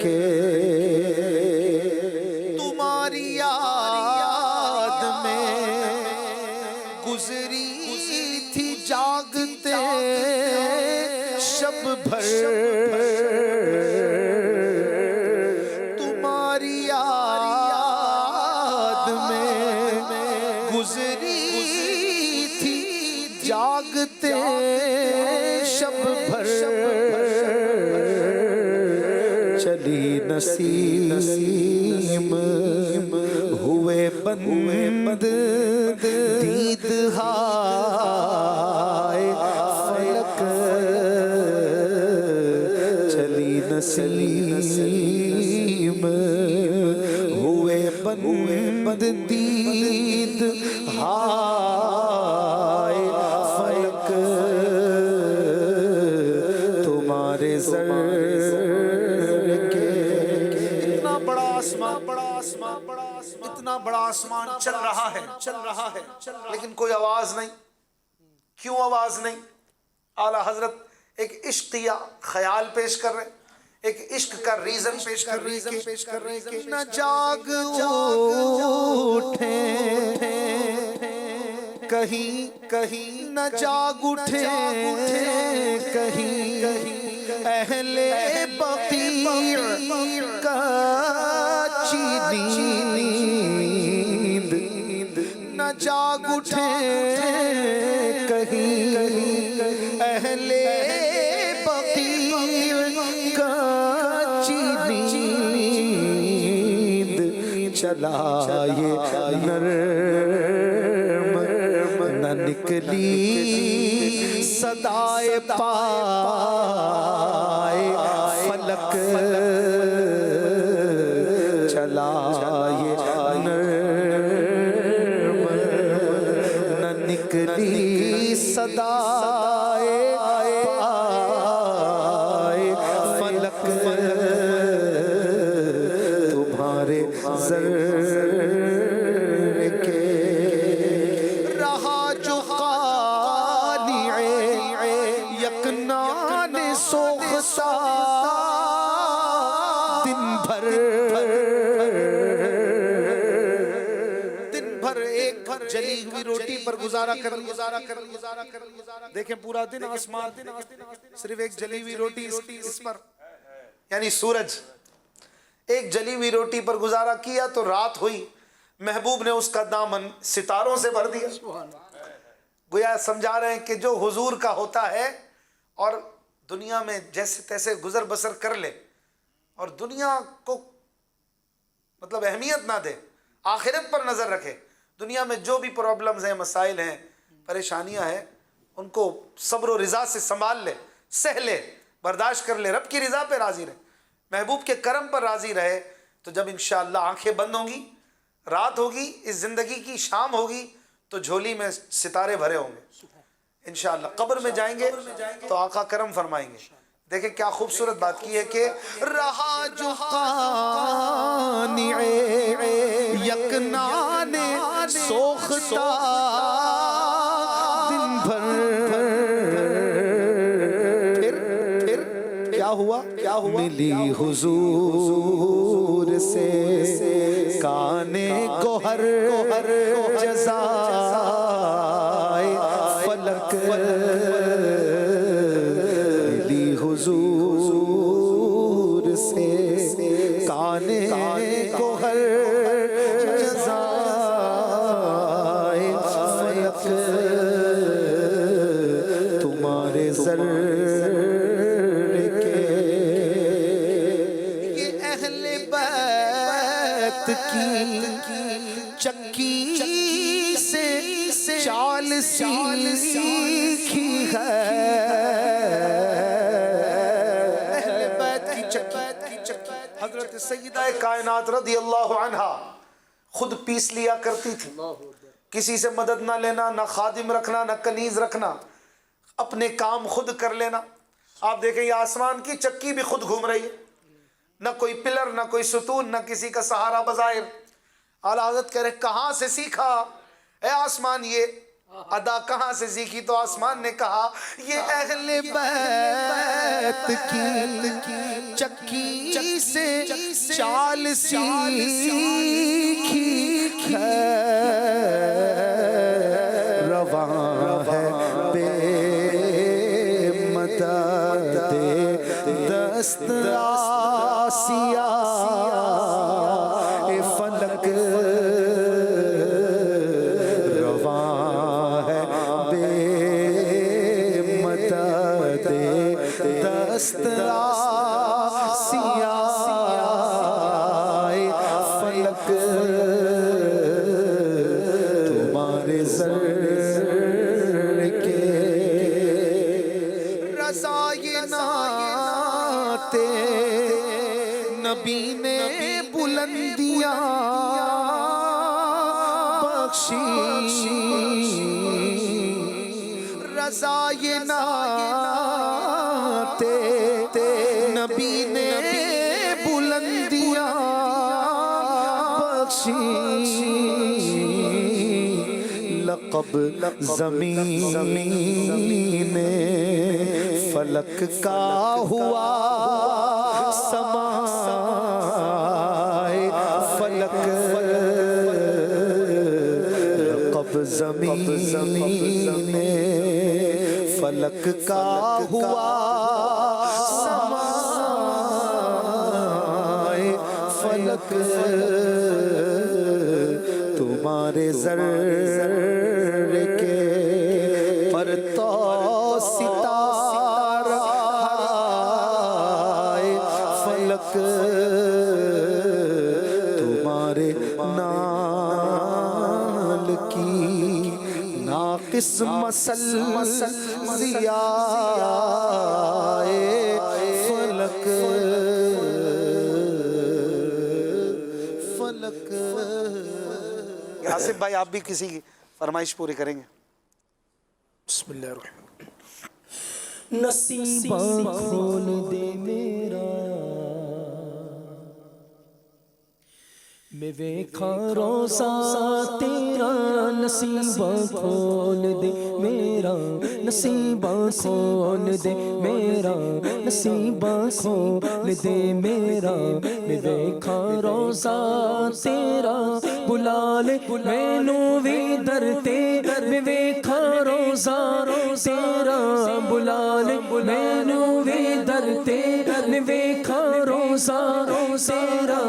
S1: کے تمہاری یاد میں گزری تھی جاگتے شب بھر، تمہاری یاد میں گزری تھی جاگتے شب بھر، چلی نسیم ہوئے بند دید ہائے فلک، چلی نسیم ہوئے بند دید ہائے فلک تمہارے زر کے اتنا بڑا آسمان اتنا بڑا آسمان چل رہا ہے لیکن کوئی آواز نہیں. کیوں آواز نہیں؟ اعلیٰ حضرت ایک عشقیہ خیال پیش کر رہے ہیں, ایک عشق کا ریزن پیش کر رہے ہیں کہ نہ جاگ اٹھے کہیں نہ جاگ اٹھے کہیں اہل بقیع کا نیند نہ جاگ اٹھے کہیں اہل بقیع کا نیند چلا یہ نرم نہ نکلی صدائے پائے فلک چلا یہ نرم نہ نکلی صدائے پائے فلک تمہارے زر کے رہا جو قانع یکنان سوختا دن بھر ایک جلی ہوئی روٹی پر گزارا کر دیکھیں پورا دن آسمان صرف ایک جلی ہوئی روٹی اس پر یعنی سورج ایک جلی ہوئی روٹی پر گزارا کیا تو رات ہوئی, محبوب نے اس کا دامن ستاروں سے بھر دیا. گویا سمجھا رہے ہیں کہ جو حضور کا ہوتا ہے اور دنیا میں جیسے تیسے گزر بسر کر لے اور دنیا کو مطلب اہمیت نہ دے, آخرت پر نظر رکھے, دنیا میں جو بھی پرابلمز ہیں, مسائل ہیں, پریشانیاں ہیں, ان کو صبر و رضا سے سنبھال لے, سہ لے, برداشت کر لے, رب کی رضا پہ راضی رہے, محبوب کے کرم پر راضی رہے, تو جب انشاءاللہ آنکھیں بند ہوں گی, رات ہوگی, اس زندگی کی شام ہوگی, تو جھولی میں ستارے بھرے ہوں گے انشاءاللہ. قبر میں جائیں گے تو آقا کرم فرمائیں گے. دیکھیں کیا خوبصورت بات کی ہے کہ رہا جو قانع یکنان سوختا دن بھر پھر کیا ہوا ملی حضور سے کانے گوہر جزائے فلک ملی حضور سے کانے گوہر جزائے فلک تمہارے زر چکی سے چال سیکھی ہے, اہل بیت کی چکی. حضرت سیدہ کائنات رضی اللہ عنہا خود پیس لیا کرتی تھی, کسی سے مدد نہ لینا, نہ خادم رکھنا, نہ کنیز رکھنا, اپنے کام خود کر لینا. آپ دیکھیں یہ آسمان کی چکی بھی خود گھوم رہی ہے, نہ کوئی پلر, نہ کوئی ستون, نہ کسی کا سہارا بظاہر. اعلیٰ حضرت کہہ رہے کہاں سے سیکھا اے آسمان یہ ادا, کہاں سے سیکھی؟ تو آسمان نے کہا یہ اہل بیت کی چکی سے چال سیکھی ہے, رواں ہے بے مدد دست آسیہ فلک, رواں ہے بے مدد دست آسیہ فلک تمہارے زر کے رضائے ناتے نبی نے بلندیاں بخشی رضا یہ ناتے نبی نے بلندیاں بخشی لقب زمین فلک کا ہوا سمائے فلک لقب زمین فلک کا ہوا سمائے فلک تمہارے ذرے کے پر تو ستارہ ہرائے فلک تمہارے نال کی ناقص مسل ضیائے فلک فلک
S2: آصف بھائی آپ بھی کسی کی فرمائش پوری کریں گے؟
S5: بسم اللہ الرحمن
S4: نصیباں کھول دے میرا میں ویکھاں روزہ تیرا نصیباں کھول دے میرا نصیباں کھول دے میرا نصیباں کھول دے میرا میں ویکھاں روزہ تیرا بلا لے مینوں وی در تے میں ویکھاں روزہ تیرا بلا لے مینوں وی در تے میں ویکھاں روزہ تیرا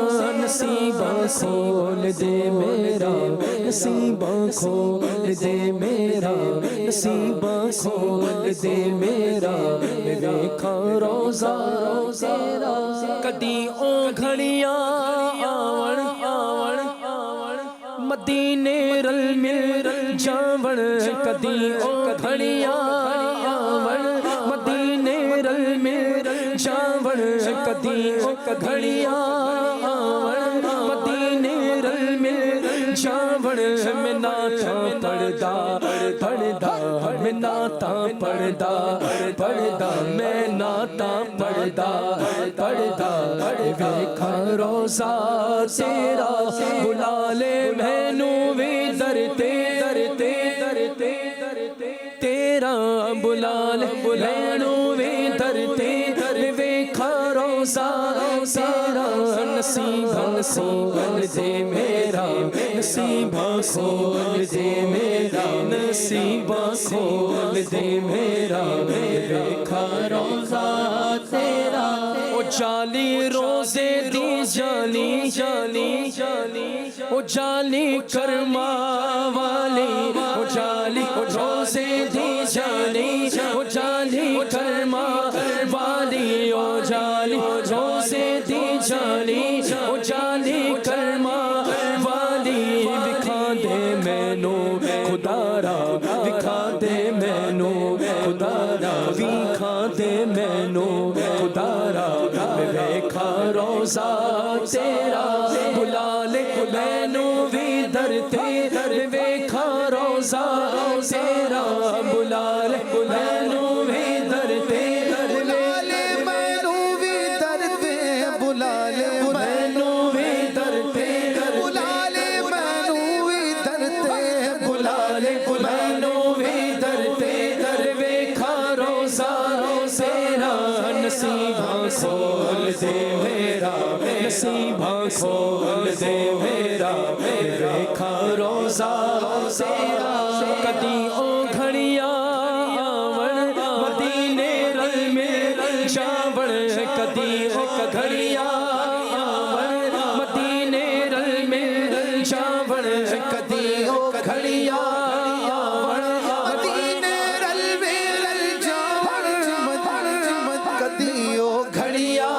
S4: نصیباں کھول دے میرا نصیباں کھول دے میرا نصیباں کھول دے میرا میں ویکھاں روزہ تیرا کدی او گھڑیاں آون مدینے رل مل جاون کدی او گھڑیاں آون مدینے رل مل جاون کدی او گھڑیاں آون مدینے رل مل جاون میں ناتا پڑھدا پڑھدا میں ناتا پڑھدا پڑھدا میں ناتا پڑھدا پڑھدا ویکھاں روزہ تیرا بلا لے مینوں وی در تے تیرا بلا لے مینوں وی در تے ویکھاں روزہ تیرا نصیباں کھول دے میرا نصیباں کھول دے میرا نصیباں کھول دے میرا ویکھاں روزہ تیرا او جالی روزے دی جالی او جالی کرما والی او جالی روزے دی جالی او جالی کرما والی او جالی روزے دی جالی او جالی کرما والی دکھا دے مینوں خدا را دکھا دے مینوں خدا را دکھا دے مینوں خدا را میں ویکھاں روزہ تیرا بلا لے مینوں وی در تے ویکھاں روزہ تیرا بلا لے مینوں وی در تے
S1: بلا لے مینوں وی در تے بلا لے مینوں وی در تے بلا لے مینوں وی در تے بلا لے مینوں وی در تے ویکھاں روزہ تیرا نصیباں کھول دے میرا نصیباں کھول دے میرا ویکھاں روزہ تیرا کدی او گھڑیاں آون مدینے رل مل جاون کدی او گھڑیاں آون مدینے رل مل جاون کدی او گھڑیاں آون مدینے رل مل جاون کدی او گھڑیاں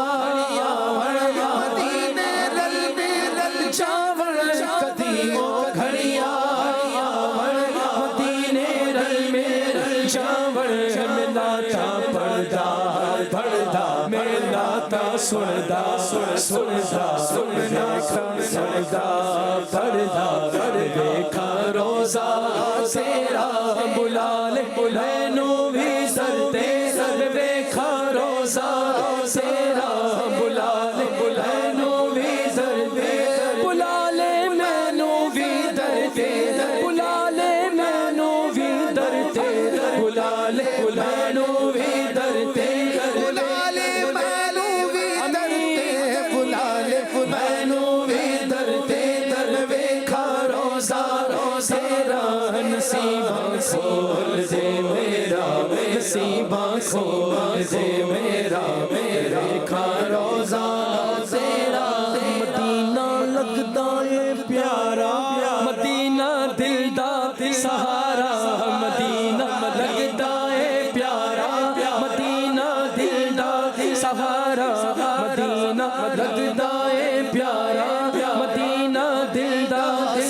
S1: آون مدینے رل مل جاون کدی او گھڑیاں آون
S4: سندا سندا سننا سندا پڑھدا دیکھا روزہ تیرا بلا لے نو بھی سرتے دیکھا روزہ تیرا بلا لے نو بھی سرتے بلا لے میں نو بھی درتے بلا لے میں نو بھی درتے بلا لے میں نو بھی درتے بلا لے میں نو بھی درتے بلا لے میں نو بھی درتے در ویکھا روزہ تیرا نصیباں کھول دے میرا نصیباں کھول دے میرا ویکھا روزہ تیرا مدینہ لگدا اے پیارا مدینہ دل دا سہارا مدینہ لگدا اے پیارا مدینہ دل دا سہارا مدینہ لگدا اے پیارا مدینہ دل دا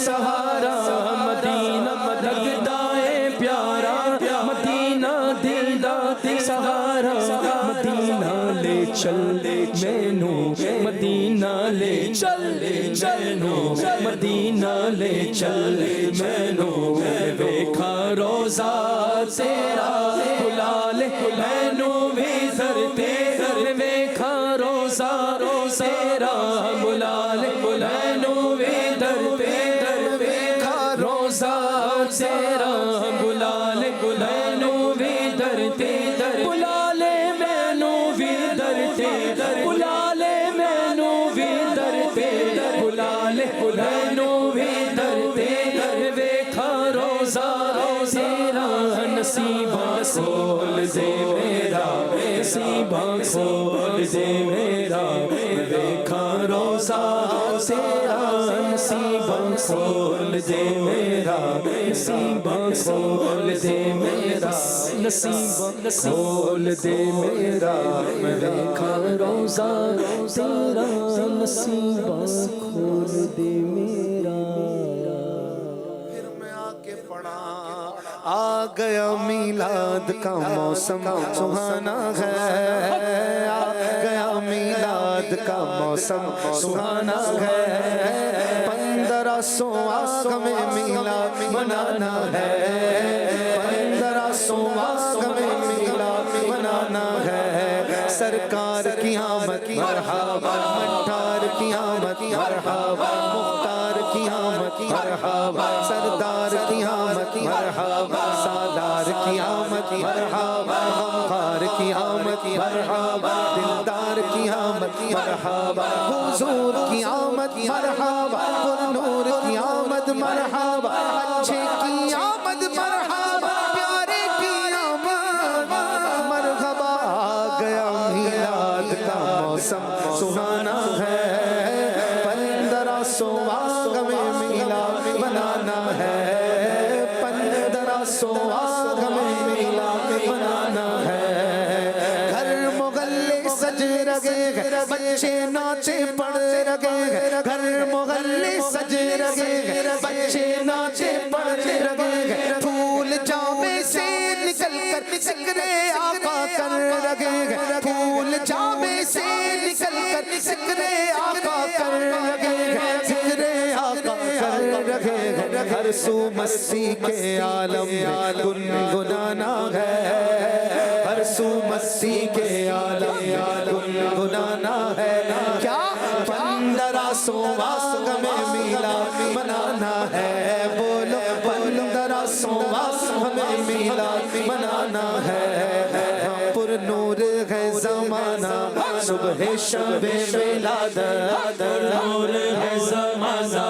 S4: سہارا مدینہ لگدا اے پیارا مدینہ دل دا سہارا مدینہ لے چل مینو مدینہ لے چل مینو مدینہ لے چل مینو ویکھا روزہ تیرا بلا لے مینو بھی درتے ویکھا روزہ تیرا بلا لے مینو بھی درتے ویکھا روزہ تیرا بلا لے مینو بھی درتے بلا لے مینو بھی درتے بلا لے مینو بھی درتے بلا لے مینو بھی درتے ویکھا روزہ تیرا نصیباں کھول دے میرا نصیباں کھول دے میرا ویکھا روزہ تیرا نصیباں کھول دے میرا نصیباں کھول دے میرا نصیباں کھول دے میرا ویکھا روزہ تیرا نصیباں کھول دے میرا
S1: پھر میں آ کے پڑھا آ گیا میلاد کا موسم سہانا ہے آ گیا میلاد کا موسم سہانا ہے 1500 آگ میں میلاد منانا ہے 1500 آگ میں میلاد منانا ہے سرکار کی آمد مرحبا مٹھار کی آمد مرحبا مختار کی آمد مرحبا سردار کی آمد مرحبا سالار کی آمد مرحبا غمخوار کی آمد مرحبا دلدار کی آمد مرحبا حضور کی آمد مرحبا پر نور کی آمد مرحبا اچھے کی آمد مرحبا پیارے کی آمد مرحبا آ گیا میلاد کا موسم سہانا ہے 1500 آگ میں میلاد منانا ہے 1500 آگ میں میلاد منانا ہے گھر محلے سج رگے بچے ناچے پڑھ رگے گھر محلے سج رگے بچے ناچے پڑھ رگے پھول جامے سے نکل کر ذکر آقا کر رگے پھول جامے سے نکل کر ذکر آقا کر رگے ذکر آقا کر رگے ہر سو مسیح کے عالم گنگنانا ہے ہر سو مسیح کے عالم گنگنانا ہے کیا 1500 آگ میں میلاد منانا ہے بولو 1500 آگ میں میلاد منانا ہے پر نور ہے زمانہ صبح شب ولادت
S4: نور ہے زمانہ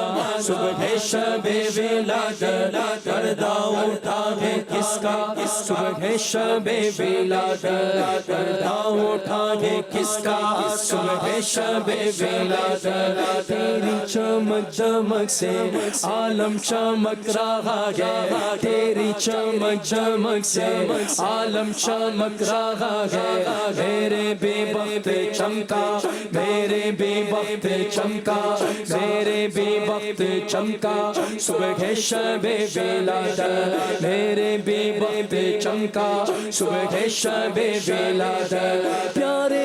S4: صبح شب ولادت پردہ اٹھا ہے کس کا صبح شب ولادت پردہ اٹھا ہے کس کا صبح شب ولادت تیری چمک چمک سے عالم چمک رہا ہے تیری چمک چمک سے عالم چمک رہا ہے میرے بے وقت چمکا میرے بے وقت چمکا میرے بے وقت چمکا صبح شب ولادت میرے بے وقت چمکا صبح شب ولادت پیارے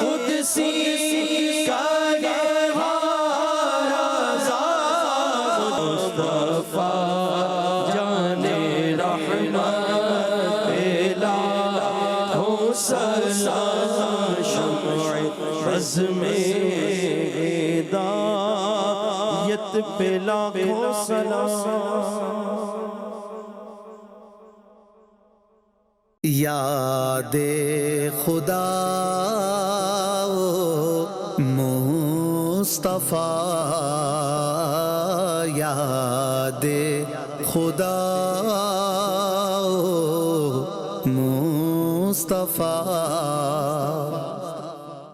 S11: قدسی کا یہ رضا مصطفیٰ جان رحمت لاکھوں سلام شمع عزم ہدایت پہ لاکھوں سلام
S1: یاد خدا مصطفیٰ یاد خدا مصطفیٰ